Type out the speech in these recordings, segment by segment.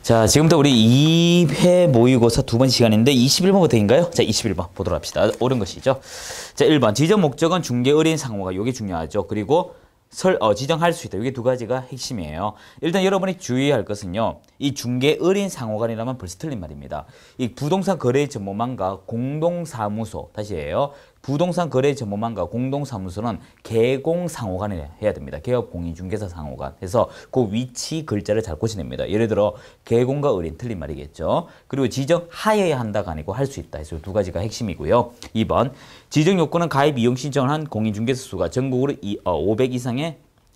자, 지금부터 우리 2회 모의고사 두 번 시간인데 21번부터인가요? 자, 21번 보도록 합시다. 옳은 것이죠. 자, 1번. 지정 목적은 중개 의뢰인 상호가 요게 중요하죠. 그리고 지정할 수 있다. 이게 두 가지가 핵심이에요. 일단 여러분이 주의할 것은요. 이 중개 의뢰인 상호간이라면 벌써 틀린 말입니다. 이 부동산 거래 전문망과 공동사무소, 다시 해요. 부동산 거래 전문망과 공동사무소는 개공상호간을 해야 됩니다. 개업공인중개사 상호간. 그래서 그 위치 글자를 잘 고쳐냅니다. 예를 들어 개공과 의뢰인 틀린 말이겠죠. 그리고 지정하여야 한다가 아니고 할 수 있다. 그래서 두 가지가 핵심이고요. 2번 지정 요건은 가입 이용 신청을 한 공인중개사 수가 전국으로 500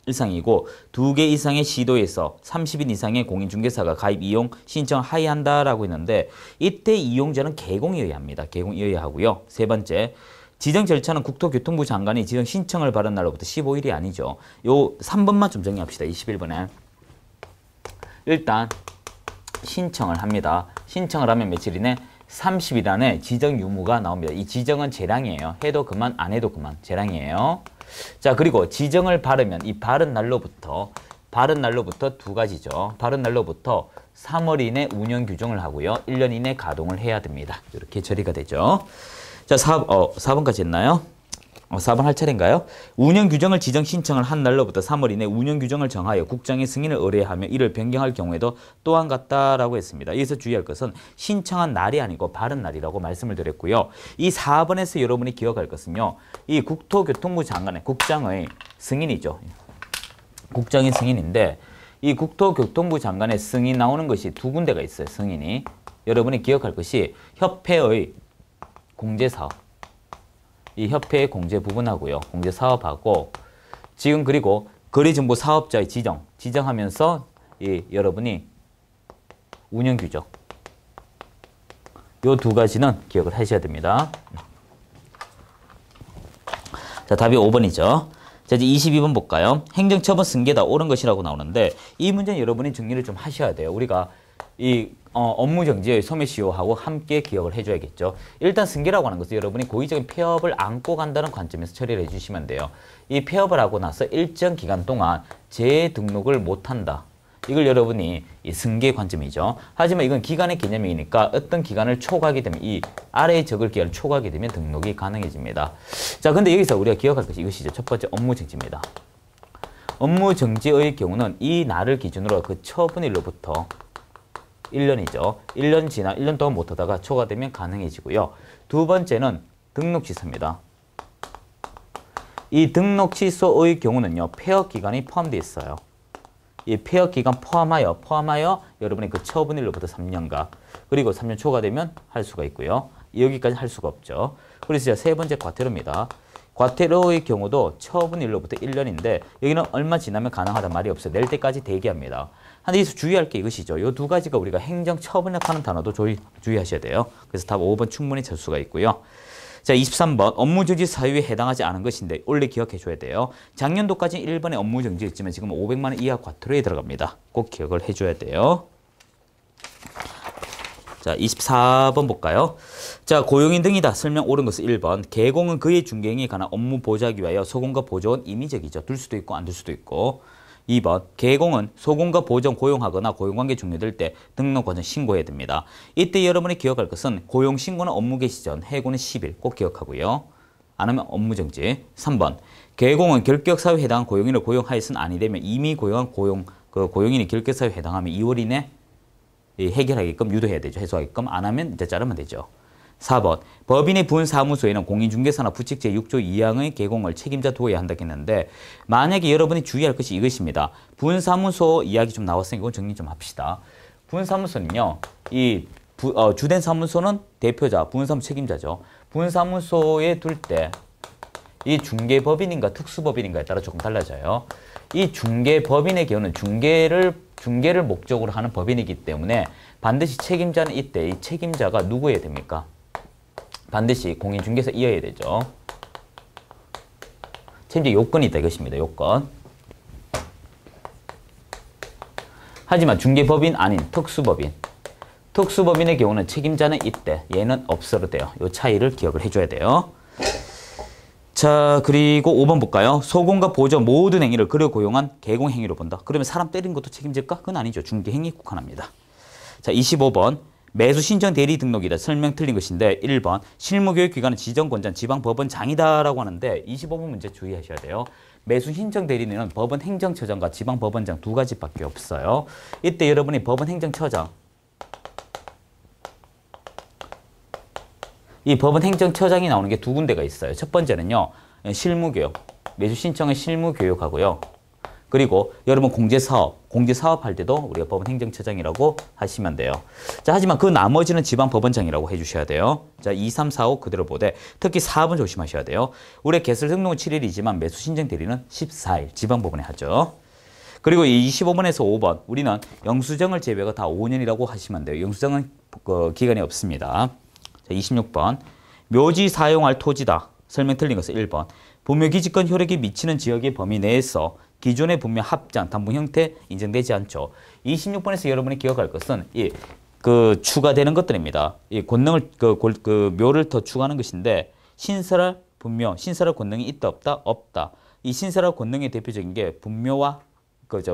이상이고 2개 이상의 시도에서 30인 이상의 공인중개사가 가입 이용 신청을 하여야 한다라고 했는데 이때 이용자는 개공이어야 합니다. 개공이어야 하고요. 세 번째 지정 절차는 국토교통부 장관이 지정 신청을 받은 날로부터 15일이 아니죠. 요 3번만 좀 정리합시다. 21번에. 일단 신청을 합니다. 신청을 하면 며칠 이내 30일 안에 지정 유무가 나옵니다. 이 지정은 재량이에요. 해도 그만 안 해도 그만 재량이에요. 자, 그리고 지정을 바르면 이 바른 날로부터 두 가지죠. 바른 날로부터 3월 이내 운영 규정을 하고요. 1년 이내 가동을 해야 됩니다. 이렇게 처리가 되죠. 자, 4번까지 했나요? 4번 할 차례인가요? 운영 규정을 지정 신청을 한 날로부터 3월 이내 운영 규정을 정하여 국장의 승인을 의뢰하며 이를 변경할 경우에도 또한 같다라고 했습니다. 여기서 주의할 것은 신청한 날이 아니고 바른 날이라고 말씀을 드렸고요. 이 4번에서 여러분이 기억할 것은요. 이 국토교통부 장관의 국장의 승인이죠. 국장의 승인인데 이 국토교통부 장관의 승인 나오는 것이 두 군데가 있어요. 승인이. 여러분이 기억할 것이 협회의 공제사업. 이 협회의 공제 부분하고요. 공제 사업하고 지금 그리고 거래정보 사업자의 지정하면서 여러분이 운영 규정. 요 두 가지는 기억을 하셔야 됩니다. 자, 답이 5번이죠. 자, 이제 22번 볼까요? 행정처분 승계다 옳은 것이라고 나오는데 이 문제는 여러분이 정리를 좀 하셔야 돼요. 우리가 업무정지의 소멸시효하고 함께 기억을 해줘야겠죠. 일단 승계라고 하는 것은 여러분이 고의적인 폐업을 안고 간다는 관점에서 처리를 해주시면 돼요. 이 폐업을 하고 나서 일정 기간 동안 재등록을 못한다. 이걸 여러분이 이 승계 관점이죠. 하지만 이건 기간의 개념이니까 어떤 기간을 초과하게 되면 이 아래에 적을 기간을 초과하게 되면 등록이 가능해집니다. 자, 근데 여기서 우리가 기억할 것이 이것이죠. 첫 번째 업무정지입니다. 업무정지의 경우는 이 날을 기준으로 그 처분일로부터 1년이죠. 1년 동안 못하다가 초과되면 가능해지고요. 두 번째는 등록 취소입니다. 이 등록 취소의 경우는요. 폐업 기간이 포함되어 있어요. 이 폐업 기간 포함하여 여러분의 그 처분일로부터 3년간 그리고 3년 초과되면 할 수가 있고요. 여기까지 할 수가 없죠. 그래서 세 번째 과태료입니다. 과태료의 경우도 처분일로부터 1년인데 여기는 얼마 지나면 가능하단 말이 없어요. 낼 때까지 대기합니다. 근데 여기서 주의할 게 이것이죠. 이 두 가지가 우리가 행정처분이라는 단어도 주의하셔야 돼요. 그래서 답 5번 충분히 될 수가 있고요. 자, 23번 업무정지 사유에 해당하지 않은 것인데 원래 기억해 줘야 돼요. 작년도까지 1번에 업무정지였지만 지금 500만 원 이하 과태료에 들어갑니다. 꼭 기억을 해줘야 돼요. 자, 24번 볼까요? 자, 고용인 등이다. 설명 옳은 것은 1번. 개공은 그의 중개행위에 관한 업무 보좌하기 위하여 소공과 보조원 임의적이죠. 둘 수도 있고 안 둘 수도 있고. 2번. 개공은 소공과 보조원 고용하거나 고용관계 종료될 때 등록 과정 신고해야 됩니다. 이때 여러분이 기억할 것은 고용 신고는 업무 개시 전, 해고는 10일 꼭 기억하고요. 안 하면 업무정지. 3번. 개공은 결격사유에 해당한 고용인을 고용하였으나 아니 되면 이미 고용한 고용인이 결격사유에 해당하면 2월 이내 해결하게끔 유도해야 되죠. 해소하게끔. 안 하면 이제 자르면 되죠. 4번. 법인의 분사무소에는 공인중개사나 부칙 제6조 2항의 개공을 책임자 두어야 한다고 했는데 만약에 여러분이 주의할 것이 이것입니다. 분사무소 이야기 좀 나왔으니까 이건 정리 좀 합시다. 분사무소는요. 주된 사무소는 대표자, 분사무소 책임자죠. 분사무소에 둘 때 이 중개법인인가 특수법인인가에 따라 조금 달라져요. 이 중개법인의 경우는 중개를 목적으로 하는 법인이기 때문에 반드시 책임자는 이때 이 책임자가 누구여야 됩니까? 반드시 공인중개사이어야 되죠. 책임자 요건이 있다 이것입니다. 요건. 하지만 중개법인 아닌 특수법인의 경우는 책임자는 이때 얘는 없어도 돼요. 이 차이를 기억을 해줘야 돼요. 자, 그리고 5번 볼까요? 소공과 보조 모든 행위를 그를 고용한 개공 행위로 본다. 그러면 사람 때린 것도 책임질까? 그건 아니죠. 중개 행위에 국한합니다. 자, 25번. 매수 신청 대리 등록이다. 설명 틀린 것인데 1번. 실무교육기관은 지정권자는 지방법원장이다라고 하는데 25번 문제 주의하셔야 돼요. 매수 신청 대리인은 법원 행정처장과 지방법원장 두 가지밖에 없어요. 이때 여러분이 법원 행정처장 이 법원 행정처장이 나오는 게 두 군데가 있어요. 첫 번째는요. 실무교육. 매수 신청의 실무교육하고요. 그리고 여러분 공제사업 할 때도 우리가 법원 행정처장이라고 하시면 돼요. 자, 하지만 그 나머지는 지방법원장이라고 해주셔야 돼요. 자, 2, 3, 4, 5 그대로 보되 특히 4번 조심하셔야 돼요. 우리 개설 등록은 7일이지만 매수 신청 대리는 14일 지방법원에 하죠. 그리고 이 25번에서 5번 우리는 영수증을 제외가 다 5년이라고 하시면 돼요. 영수증은 기간이 없습니다. 자, 26번 묘지 사용할 토지다. 설명 틀린 것은 1번. 분묘기지권 효력이 미치는 지역의 범위 내에서 기존의 분묘 합장, 단부 형태 인정되지 않죠. 26번에서 여러분이 기억할 것은 추가되는 것들입니다. 이 권능을 묘를 더 추가하는 것인데 신설할 분묘, 신설할 권능이 있다 없다 없다. 이 신설할 권능의 대표적인 게 분묘와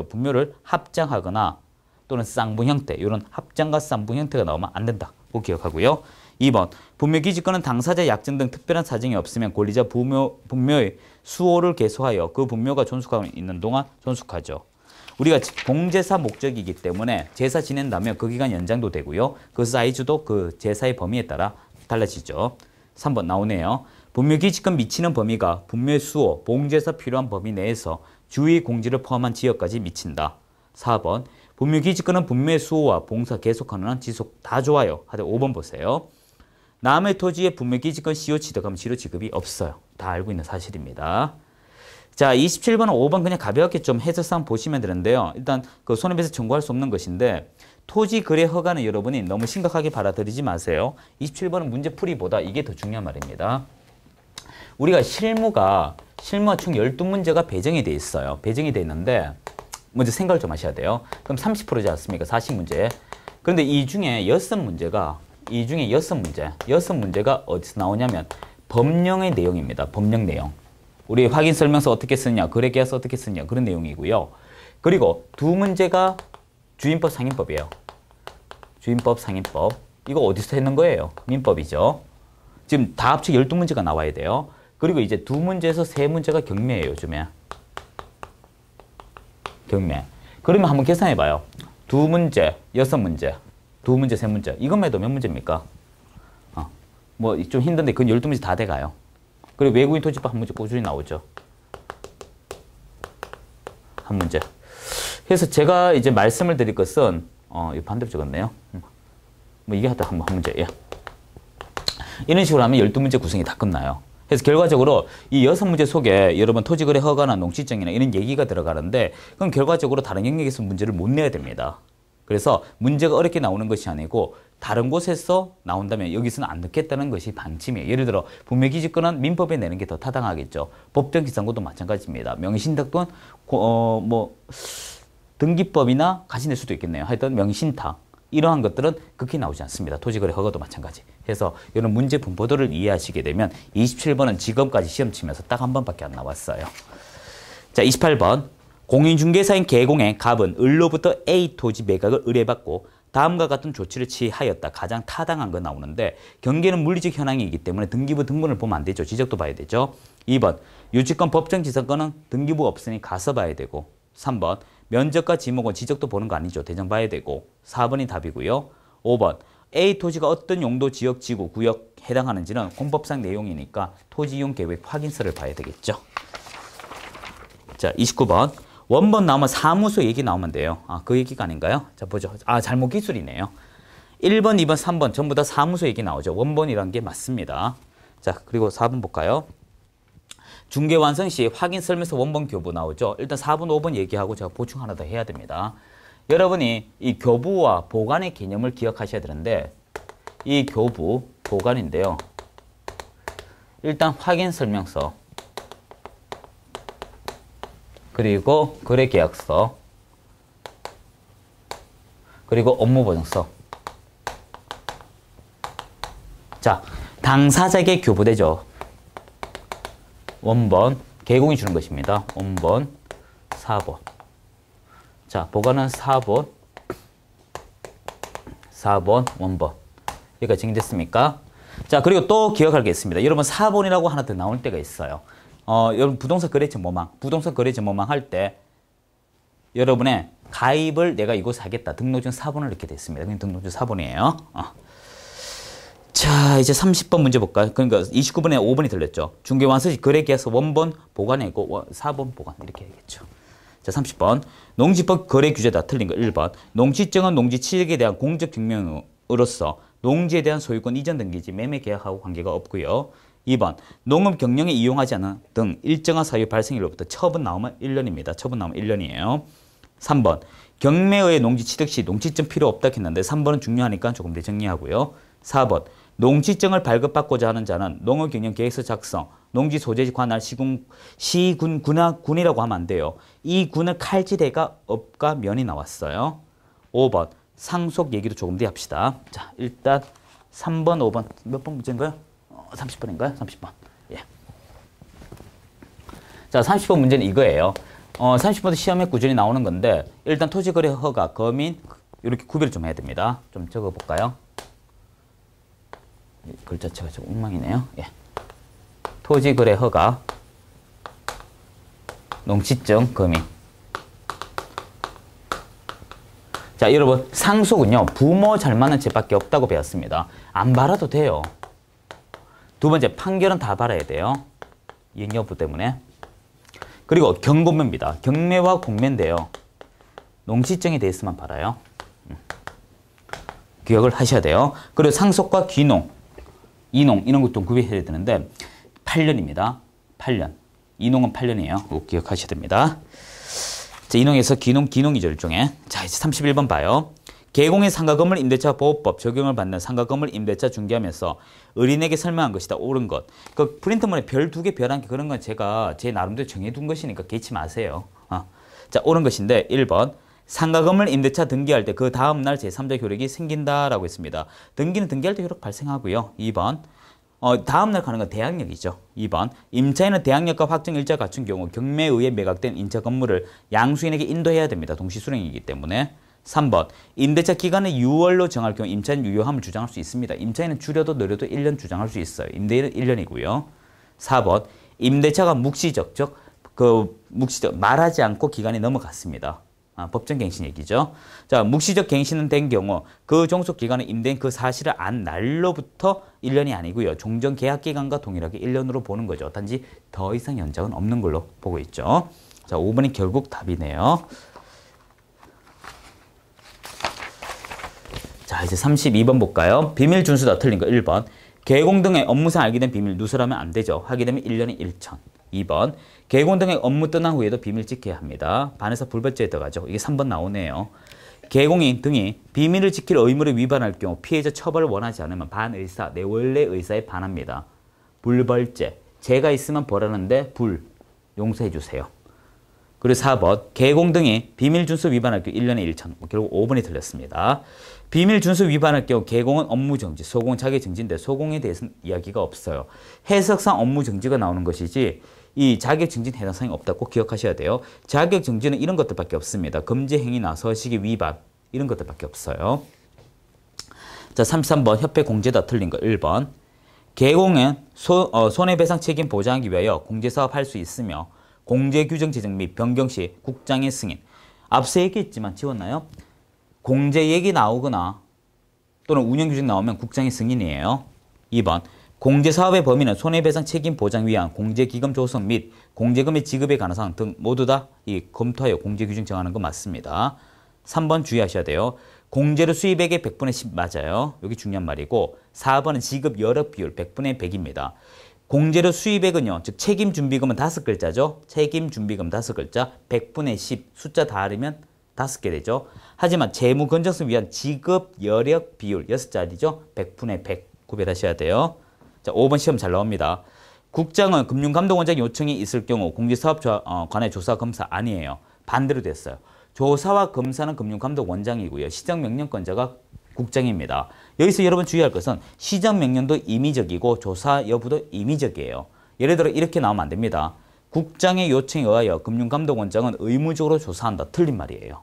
분묘를 합장하거나 또는 쌍분 형태, 이런 합장과 쌍분 형태가 나오면 안 된다고 기억하고요. 2번 분묘기지권은 당사자 약정 등 특별한 사정이 없으면 권리자 분묘의 수호를 개소하여 그 분묘가 존속하고 있는 동안 존속하죠. 우리가 공제사 목적이기 때문에 제사 지낸다면 그 기간 연장도 되고요. 그 사이즈도 그 제사의 범위에 따라 달라지죠. 3번 나오네요. 분묘기지권 미치는 범위가 분묘의 수호, 봉제사 필요한 범위 내에서 주의 공지를 포함한 지역까지 미친다. 4번 분묘기지권은 분묘의 수호와 봉사 계속하는 한 지속 다 좋아요. 하되 5번 보세요. 남의 토지에 분묘기지권 시효 취득하면 시효 지급이 없어요. 다 알고 있는 사실입니다. 자, 27번은 5번 그냥 가볍게 좀 해설상 보시면 되는데요. 일단 그 손해배상 청구할 수 없는 것인데 토지 거래 허가는 여러분이 너무 심각하게 받아들이지 마세요. 27번은 문제풀이보다 이게 더 중요한 말입니다. 우리가 실무가 총 12문제가 배정이 돼 있어요. 배정이 돼 있는데 먼저 생각을 좀 하셔야 돼요. 그럼 30%지 않습니까? 40문제. 그런데 이 중에 6문제가 어디서 나오냐면 법령의 내용입니다. 법령 내용. 우리 확인 설명서 어떻게 쓰냐, 거래계약서 어떻게 쓰냐 그런 내용이고요. 그리고 2문제가 주임법 상임법이에요. 주임법 상임법. 이거 어디서 했는 거예요? 민법이죠. 지금 다 합쳐 12문제가 나와야 돼요. 그리고 이제 2문제에서 3문제가 경매예요. 요즘에. 경매. 그러면 한번 계산해봐요. 2문제, 6문제. 2문제, 3문제. 이것만 해도 몇 문제입니까? 뭐 좀 힘든데 그건 12문제 다 돼가요. 그리고 외국인 토지법 한 문제 꾸준히 나오죠. 한 문제. 그래서 제가 이제 말씀을 드릴 것은 이거 반대로 적었네요. 뭐 이게 하다 한 문제. 예. 이런 식으로 하면 12문제 구성이 다 끝나요. 그래서 결과적으로 이 6문제 속에 여러분 토지거래 허가나 농지증이나 이런 얘기가 들어가는데 그럼 결과적으로 다른 영역에서 문제를 못 내야 됩니다. 그래서 문제가 어렵게 나오는 것이 아니고 다른 곳에서 나온다면 여기서는 안 넣겠다는 것이 방침이에요. 예를 들어 분묘기지권은 민법에 내는 게 더 타당하겠죠. 법정기상고도 마찬가지입니다. 명의신탁 또는 등기법이나 같이 낼 수도 있겠네요. 하여튼 명의신탁 이러한 것들은 극히 나오지 않습니다. 토지거래 허가도 마찬가지. 그래서 이런 문제 분포도를 이해하시게 되면 27번은 지금까지 시험 치면서 딱 한 번밖에 안 나왔어요. 자, 28번. 공인중개사인 개공의 갑은 을로부터 A 토지 매각을 의뢰받고 다음과 같은 조치를 취하였다. 가장 타당한 거 나오는데 경계는 물리적 현황이기 때문에 등기부 등본을 보면 안 되죠. 지적도 봐야 되죠. 2번 유치권 법정지상권은 등기부 없으니 가서 봐야 되고 3번 면적과 지목은 지적도 보는 거 아니죠. 대장 봐야 되고 4번이 답이고요. 5번 A 토지가 어떤 용도, 지역, 지구, 구역 해당하는지는 공법상 내용이니까 토지이용 계획 확인서를 봐야 되겠죠. 자, 29번 원본 나오면 사무소 얘기 나오면 돼요. 그 얘기가 아닌가요? 자, 보죠. 잘못 기술이네요. 1번, 2번, 3번 전부 다 사무소 얘기 나오죠. 원본이란 게 맞습니다. 자, 그리고 4번 볼까요? 중개 완성 시 확인 설명서 원본 교부 나오죠. 일단 4번, 5번 얘기하고 제가 보충 하나 더 해야 됩니다. 여러분이 이 교부와 보관의 개념을 기억하셔야 되는데 이 교부, 보관인데요. 일단 확인 설명서 그리고 거래계약서, 그리고 업무보증서. 자, 당사자에게 교부되죠. 원본, 개공이 주는 것입니다. 원본, 4번. 자, 보관은 4번, 4번, 원본. 여기까지 정리됐습니까? 자, 그리고 또 기억할 게 있습니다. 여러분 4번이라고 하나 더 나올 때가 있어요. 여러분 부동산 거래처 모망, 부동산 거래처 모망 할 때 여러분의 가입을 내가 이곳에 하겠다. 등록증 4번을 넣게 됐습니다. 그냥 등록증 4번이에요. 자, 이제 30번 문제 볼까요? 그러니까 29번에 5번이 들렸죠. 중개완서지 거래계약서 원본 보관이고 4번 보관 이렇게 해야겠죠. 자, 30번. 농지법 거래 규제다. 틀린 거 1번. 농지증은 농지 취득에 대한 공적 증명으로서 농지에 대한 소유권 이전 등기지 매매 계약하고 관계가 없고요. 2번. 농업 경영에 이용하지 않은 등 일정한 사유 발생일로부터 처분 나오면 1년입니다. 처분 나오면 1년이에요. 3번. 경매의 농지 취득 시 농지증 필요 없다 했는데 3번은 중요하니까 조금 더 정리하고요. 4번. 농지증을 발급받고자 하는 자는 농업경영계획서 작성, 농지 소재지 관할 군이라고 하면 안 돼요. 이 군을 칼지대가 업과 면이 나왔어요. 5번. 상속 얘기도 조금 더 합시다. 자, 일단 3번, 5번 몇 번 문제인가요? 30번인가요? 30번. 예. 자, 30번 문제는 이거예요. 30번도 시험에 꾸준히 나오는 건데 일단 토지거래 허가, 거민 이렇게 구별을 좀 해야 됩니다. 좀 적어볼까요? 글자체가 좀 엉망이네요. 예. 토지거래 허가, 농지증, 거민. 자, 여러분 상속은요 부모 잘 맞는 죄밖에 없다고 배웠습니다. 안 받아도 돼요. 두 번째, 판결은 다 받아야 돼요. 이행여부 때문에. 그리고 경고매입니다. 경매와 공매인데요. 농지증에 대해서만 받아요. 기억을 하셔야 돼요. 그리고 상속과 귀농, 이농 이런 것도 구별해야 되는데 8년입니다. 8년. 이농은 8년이에요. 꼭 기억하셔야 됩니다. 자, 이농에서 기농이죠, 일종의. 자, 이제 31번 봐요. 개공의 상가건물 임대차 보호법 적용을 받는 상가건물 임대차 중개하면서 의뢰인에게 설명한 것이다. 옳은 것. 그 프린트문에 별 2개, 별 1개 그런 건 제가 제 나름대로 정해둔 것이니까 개치 마세요. 자, 옳은 것인데 1번. 상가건물 임대차 등기할 때 그 다음날 제3자 효력이 생긴다라고 했습니다. 등기는 등기할 때 효력 발생하고요. 2번. 다음날 가는 건 대항력이죠. 2번. 임차인은 대항력과 확정일자 갖춘 경우 경매에 의해 매각된 임차 건물을 양수인에게 인도해야 됩니다. 동시수령이기 때문에. 3번. 임대차 기간을 6월로 정할 경우 임차인 유효함을 주장할 수 있습니다. 임차인은 줄여도 늘려도 1년 주장할 수 있어요. 임대인은 1년이고요. 4번. 임대차가 묵시적, 묵시적, 말하지 않고 기간이 넘어갔습니다. 법정갱신 얘기죠. 자, 묵시적 갱신은 된 경우 그 종속 기간은 임대인 그 사실을 안 날로부터 1년이 아니고요. 종전 계약 기간과 동일하게 1년으로 보는 거죠. 단지 더 이상 연장은 없는 걸로 보고 있죠. 자, 5번이 결국 답이네요. 자, 이제 32번 볼까요? 비밀 준수다. 틀린 거 1번. 개공 등의 업무상 알게 된 비밀 누설하면 안 되죠. 하게 되면 1년에 1천. 2번. 개공 등의 업무 떠난 후에도 비밀 지켜야 합니다. 반에서 불벌죄에 들어가죠. 이게 3번 나오네요. 개공인 등이 비밀을 지킬 의무를 위반할 경우 피해자 처벌을 원하지 않으면 반의사, 내 원래 의사에 반합니다. 불벌죄. 죄가 있으면 벌하는데 불. 용서해 주세요. 그리고 4번. 개공 등이 비밀 준수 위반할 경우 1년에 1천. 결국 5번이 틀렸습니다. 비밀 준수 위반할 경우 개공은 업무 정지, 소공은 자기 정지인데 소공에 대해서는 이야기가 없어요. 해석상 업무 정지가 나오는 것이지 이 자격 정지는 해당 사항이 없다고 기억하셔야 돼요. 자격 정지는 이런 것들밖에 없습니다. 금지 행위나 서식의 위반 이런 것들밖에 없어요. 자, 33번 협회 공제다. 틀린 거 1번. 개공은 손해배상 책임 보장하기 위하여 공제사업 할 수 있으며 공제규정 제정 및 변경 시 국장의 승인. 앞서 얘기했지만 지웠나요? 공제 얘기 나오거나 또는 운영규정 나오면 국장의 승인이에요. 2번. 공제사업의 범위는 손해배상 책임 보장 위한 공제기금 조성 및 공제금의 지급에 관한 사항 등 모두 다 검토하여 공제규정 정하는 거 맞습니다. 3번 주의하셔야 돼요. 공제료 수입액의 100분의 10 맞아요. 여기 중요한 말이고 4번은 지급 여력 비율 100분의 100입니다. 공제료 수입액은요. 즉 책임준비금은 5글자죠. 책임준비금 5글자 100분의 10 숫자 다 하려면 5개 되죠. 하지만 재무 건전성 위한 지급 여력 비율 6자리죠. 100분의 100 구별하셔야 돼요. 자, 5번 시험 잘 나옵니다. 국장은 금융감독원장 요청이 있을 경우 공제사업 관할 조사 검사 아니에요. 반대로 됐어요. 조사와 검사는 금융감독원장이고요. 시정명령권자가 국장입니다. 여기서 여러분 주의할 것은 시정명령도 임의적이고 조사 여부도 임의적이에요. 예를 들어 이렇게 나오면 안 됩니다. 국장의 요청에 의하여 금융감독원장은 의무적으로 조사한다. 틀린 말이에요.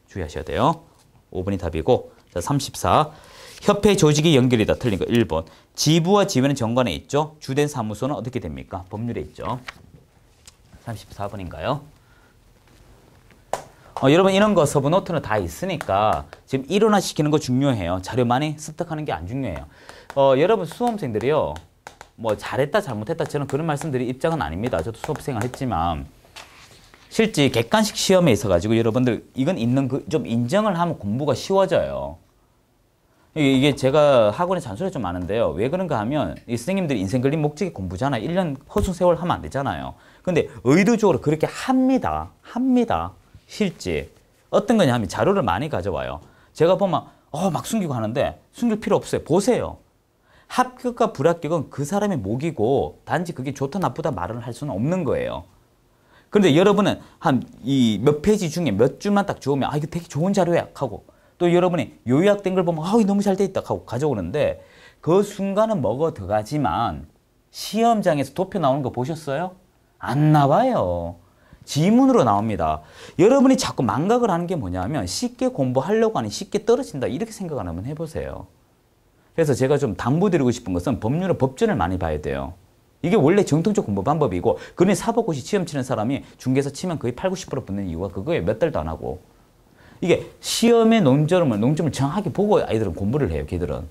주의하셔야 돼요. 5번이 답이고 자, 34. 협회 조직이 연결이다. 틀린 거 1번. 지부와 지회는 정관에 있죠. 주된 사무소는 어떻게 됩니까? 법률에 있죠. 34번인가요? 여러분 이런 거 서브 노트는 다 있으니까 지금 일원화시키는 거 중요해요. 자료 많이 습득하는 게 안 중요해요. 여러분 수험생들이요. 뭐 잘했다 잘못했다 저는 그런 말씀드릴 입장은 아닙니다. 저도 수업생활 했지만 실제 객관식 시험에 있어가지고 여러분들 이건 있는 좀 인정을 하면 공부가 쉬워져요. 이게 제가 학원에 잔소리가 좀 많은데요. 왜 그런가 하면 이 선생님들이 인생 걸린 목적이 공부잖아요. 1년 허송 세월 하면 안 되잖아요. 근데 의도적으로 그렇게 합니다. 실제 어떤 거냐 하면 자료를 많이 가져와요. 제가 보면 막 숨기고 하는데 숨길 필요 없어요. 보세요. 합격과 불합격은 그 사람의 목이고 단지 그게 좋다 나쁘다 말을 할 수는 없는 거예요. 그런데 여러분은 한 이 몇 페이지 중에 몇 줄만 딱 주우면 이거 되게 좋은 자료야 하고 또 여러분이 요약된 걸 보면 이거 너무 잘 돼 있다 하고 가져오는데 그 순간은 먹어 들어가지만 시험장에서 도표 나오는 거 보셨어요? 안 나와요. 지문으로 나옵니다. 여러분이 자꾸 망각을 하는 게 뭐냐면 쉽게 공부하려고 하니 쉽게 떨어진다 이렇게 생각을 한번 해보세요. 그래서 제가 좀 당부드리고 싶은 것은 법률은 법전을 많이 봐야 돼요. 이게 원래 정통적 공부 방법이고 그런데 사법고시 시험 치는 사람이 중개에서 치면 거의 80~90% 붙는 이유가 그거에 몇 달도 안 하고 이게 시험의 농점을 정확하게 보고 아이들은 공부를 해요. 걔들은.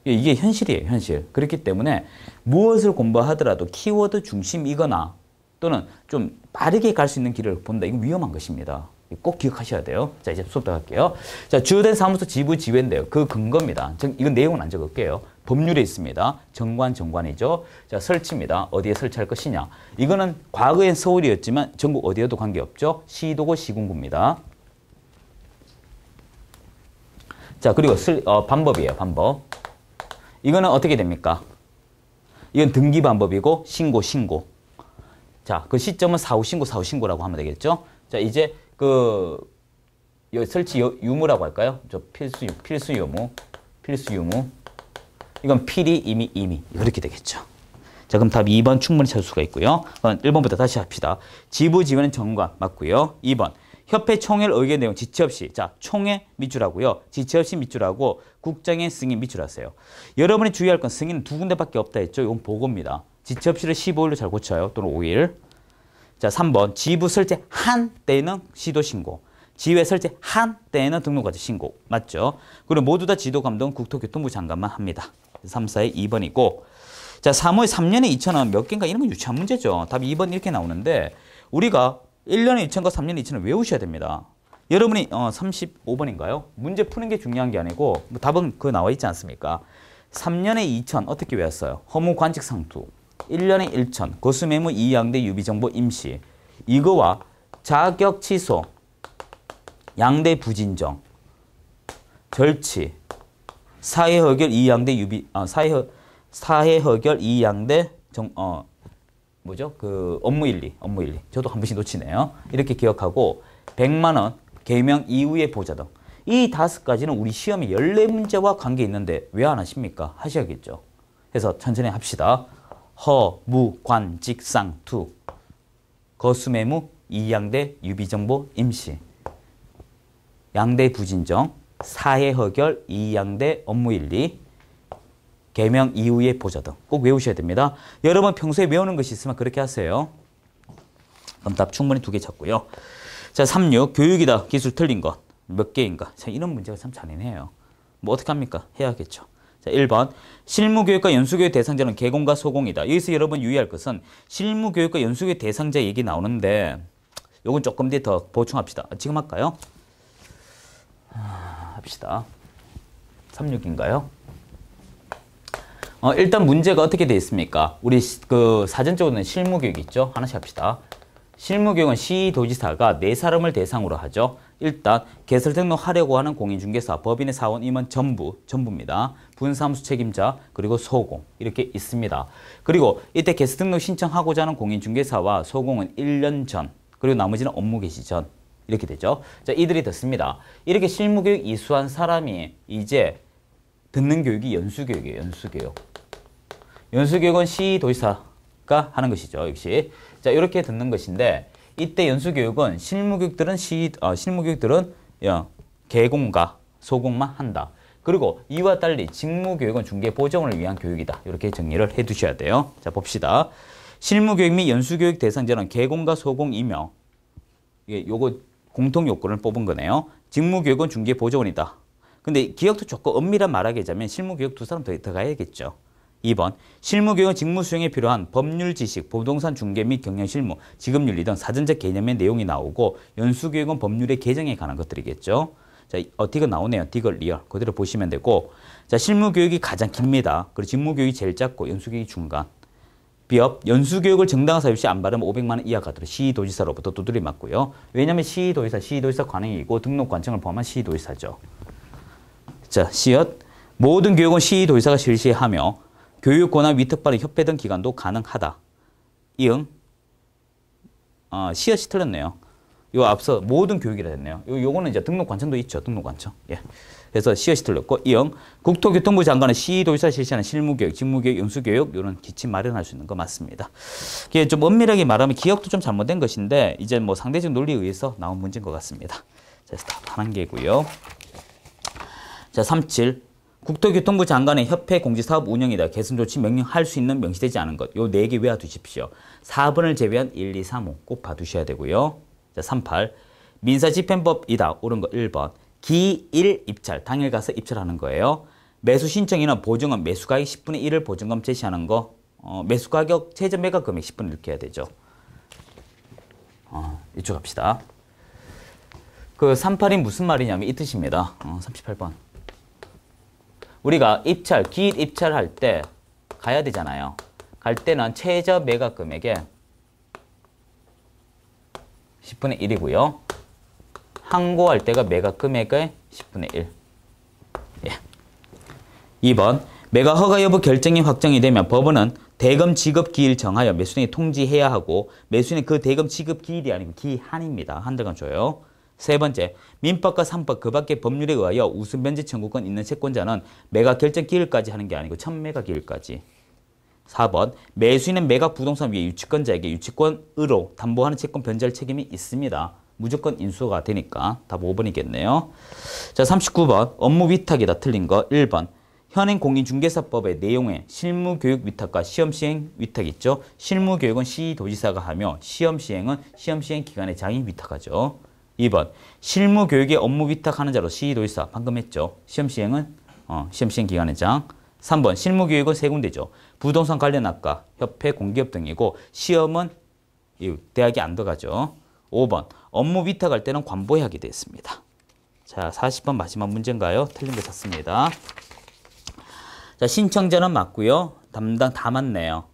이게 현실이에요. 현실. 그렇기 때문에 무엇을 공부하더라도 키워드 중심이거나 또는 좀 빠르게 갈 수 있는 길을 본다. 이건 위험한 것입니다. 꼭 기억하셔야 돼요. 자, 이제 수업 들어갈게요. 자, 주요된 사무소 지부 지회인데요. 그 근거입니다. 이건 내용은 안 적을게요. 법률에 있습니다. 정관이죠. 자, 설치입니다. 어디에 설치할 것이냐. 이거는 과거엔 서울이었지만 전국 어디에도 관계없죠. 시도고 시군구입니다. 자, 그리고 방법이에요. 방법. 이거는 어떻게 됩니까? 이건 등기 방법이고 신고. 자, 그 시점은 사후 신고라고 하면 되겠죠. 자, 이제 설치 유무라고 할까요? 필수 유무. 이건 필히 이미 이렇게 되겠죠. 자, 그럼 답 2번 충분히 찾을 수가 있고요. 1번부터 다시 합시다. 지부 지회는 정관 맞고요. 2번 협회 총회를 의견 내용 지체 없이 자 총회 밑줄하고요. 지체 없이 밑줄하고 국장의 승인 밑줄하세요. 여러분이 주의할 건 승인은 두 군데밖에 없다 했죠. 이건 보고입니다. 지체 없이를 15일로 잘 고쳐요. 또는 5일. 자, 3번 지부 설치 한 때에는 시도 신고. 지회 설치 한 때에는 등록과제 신고. 맞죠? 그리고 모두 다 지도 감독은 국토교통부 장관만 합니다. 3, 4의 2번이고. 자, 3호에 3년에 2천원 몇 개인가 이런 건 유치한 문제죠. 답이 2번 이렇게 나오는데 우리가 1년에 2천과 3년에 2천을 외우셔야 됩니다. 여러분이 35번인가요? 문제 푸는 게 중요한 게 아니고 답은 그 나와 있지 않습니까? 3년에 2천 어떻게 외웠어요? 허무 관직 상투. 1년에 1천 거수매무 이양대 유비정보 임시. 이거와 자격 취소 양대 부진정 절치 사회허결 이양대 유비 사회허결 이양대 업무일리. 저도 한 번씩 놓치네요. 이렇게 기억하고 100만 원 개명 이후의 보좌 등. 이 5가지는 우리 시험에 14문제와 관계 있는데 왜 안 하십니까? 하셔야겠죠. 그래서 천천히 합시다. 허, 무, 관, 직, 상, 투. 거수매무, 이양대, 유비정보, 임시. 양대 부진정, 사회허결, 이양대, 업무일리. 개명 이후의 보좌 등 꼭 외우셔야 됩니다. 여러분 평소에 외우는 것이 있으면 그렇게 하세요. 그럼 답 충분히 2개 찾고요. 자, 36 교육이다. 기술 틀린 것 몇 개인가. 자, 이런 문제가 참 잔인해요. 뭐 어떻게 합니까? 해야겠죠. 자, 1번 실무교육과 연수교육 대상자는 개공과 소공이다. 여기서 여러분 유의할 것은 실무교육과 연수교육 대상자 얘기 나오는데 요건 조금 뒤에 더 보충합시다. 지금 할까요? 합시다. 36인가요? 일단 문제가 어떻게 되어 있습니까? 우리 사전적으로는 실무교육 있죠? 하나씩 합시다. 실무교육은 시도지사가 4사람을 대상으로 하죠. 일단 개설 등록하려고 하는 공인중개사, 법인의 사원, 임원 전부입니다. 분사무소 책임자, 그리고 소공 이렇게 있습니다. 그리고 이때 개설 등록 신청하고자 하는 공인중개사와 소공은 1년 전, 그리고 나머지는 업무 개시 전 이렇게 되죠. 자, 이들이 듣습니다. 이렇게 실무교육 이수한 사람이 이제 듣는 교육이 연수교육이에요. 연수교육은 시도지사가 하는 것이죠. 역시. 자, 이렇게 듣는 것인데 이때 연수교육은 실무교육들은 개공과 소공만 한다. 그리고 이와 달리 직무교육은 중개 보정을 위한 교육이다. 이렇게 정리를 해두셔야 돼요. 자, 봅시다. 실무교육 및 연수교육 대상자는 개공과 소공이며 요거 공통 요건을 뽑은 거네요. 직무교육은 중개 보조원이다. 근데 기억도 좋고 엄밀한 말하게 하자면 실무교육 두 사람 더 들어가야겠죠. 2번 실무교육은 직무 수행에 필요한 법률 지식, 부동산 중개 및 경영 실무, 지급윤리 등 사전적 개념의 내용이 나오고 연수교육은 법률의 개정에 관한 것들이겠죠. 자, 디귿 나오네요. 디귿 리얼. 그대로 보시면 되고 자, 실무교육이 가장 깁니다. 그리고 직무교육이 제일 작고 연수교육이 중간. 비업, 연수교육을 정당한 사유 시 안 받으면 500만 원 이하 가도록 시도지사로부터 두드려 맞고요. 왜냐하면 시도지사 관행이고 등록 관청을 포함한 시도지사죠. 자, 시엇 모든 교육은 시도지사가 실시하며 교육 권한 위탁받은 협회 등 기관도 가능하다. 이응 시엇이 틀렸네요. 요 앞서 모든 교육이라 했네요. 요거는 이제 등록 관청도 있죠. 등록 관청. 예. 그래서 시엇이 틀렸고 이응 국토교통부 장관은 시도지사 실시하는 실무교육, 직무교육, 연수교육 이런 기침 마련할 수 있는 거 맞습니다. 이게 좀 엄밀하게 말하면 기억도 좀 잘못된 것인데 이제 뭐 상대적 논리에 의해서 나온 문제인 것 같습니다. 자, 그래서 답 한 개고요. 자, 37 국토교통부 장관의 협회 공지사업 운영이다. 개선 조치 명령할 수 있는 명시되지 않은 것. 요 4개 외워두십시오. 4번을 제외한 1, 2, 3, 5 꼭 봐두셔야 되고요. 자, 38 민사집행법이다. 옳은 거 1번. 기일 입찰. 당일 가서 입찰하는 거예요. 매수 신청인은 보증금 매수가액 10분의 1을 보증금 제시하는 거. 매수가격 최저 매각 금액 10분의 1 이렇게 해야 되죠. 이쪽 갑시다. 그 38이 무슨 말이냐면 이 뜻입니다. 38번. 우리가 입찰, 기일 입찰할 때 가야 되잖아요. 갈 때는 최저 매각 금액의 10분의 1이고요. 항고할 때가 매각 금액의 10분의 1. 예. 2번. 매각 허가 여부 결정이 확정이 되면 법원은 대금 지급 기일 정하여 매수인에게 통지해야 하고 매수인은 그 대금 지급 기일이 아니고 기한입니다. 한 달간 줘요. 세 번째, 민법과 상법 그 밖의 법률에 의하여 우수 면제 청구권 있는 채권자는 매각 결정 기일까지 하는 게 아니고 첫 매각 기일까지. 4번, 매수인은 매각 부동산 위에 유치권자에게 유치권으로 담보하는 채권 변제할 책임이 있습니다. 무조건 인수가 되니까 답 5번이겠네요. 자, 39번, 업무 위탁이다. 틀린 거 1번. 현행 공인중개사법의 내용에 실무교육 위탁과 시험시행 위탁 있죠. 실무교육은 시도지사가 하며 시험시행은 시험시행 기관의 장이 위탁하죠. 2번 실무교육에 업무 위탁하는 자로 시도지사 방금 했죠. 시험시행은 시험시행 기관의 장. 3번 실무교육은 세 군데죠. 부동산 관련 학과, 협회, 공기업 등이고 시험은 대학이 안 들어가죠. 5번 업무 위탁할 때는 관보하게 되어 있습니다. 자, 40번 마지막 문제인가요? 틀린 거 찾습니다. 자, 신청자는 맞고요. 담당 다 맞네요.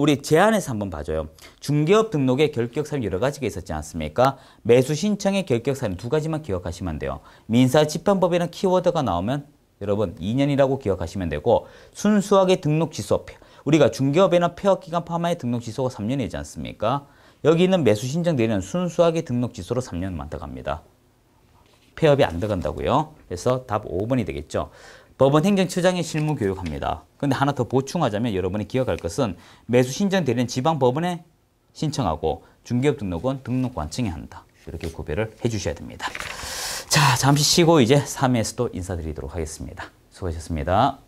우리 제안에서 한번 봐줘요. 중개업 등록에 결격사유 여러 가지가 있었지 않습니까? 매수 신청의 결격사유는 두 가지만 기억하시면 돼요. 민사집행법에는 키워드가 나오면 여러분 2년이라고 기억하시면 되고 순수하게 등록 취소. 우리가 중개업에는 폐업기간 포함하여 등록 취소가 3년이지 않습니까? 여기 있는 매수 신청 대리는 순수하게 등록 취소로 3년만 들어갑니다. 폐업이 안 들어간다고요. 그래서 답 5번이 되겠죠. 법원 행정처장이 실무 교육합니다. 근데 하나 더 보충하자면 여러분이 기억할 것은 매수 신청 대리는 지방법원에 신청하고 중개업 등록은 등록관청이 한다. 이렇게 구별을 해주셔야 됩니다. 자, 잠시 쉬고 이제 3회에서도 인사드리도록 하겠습니다. 수고하셨습니다.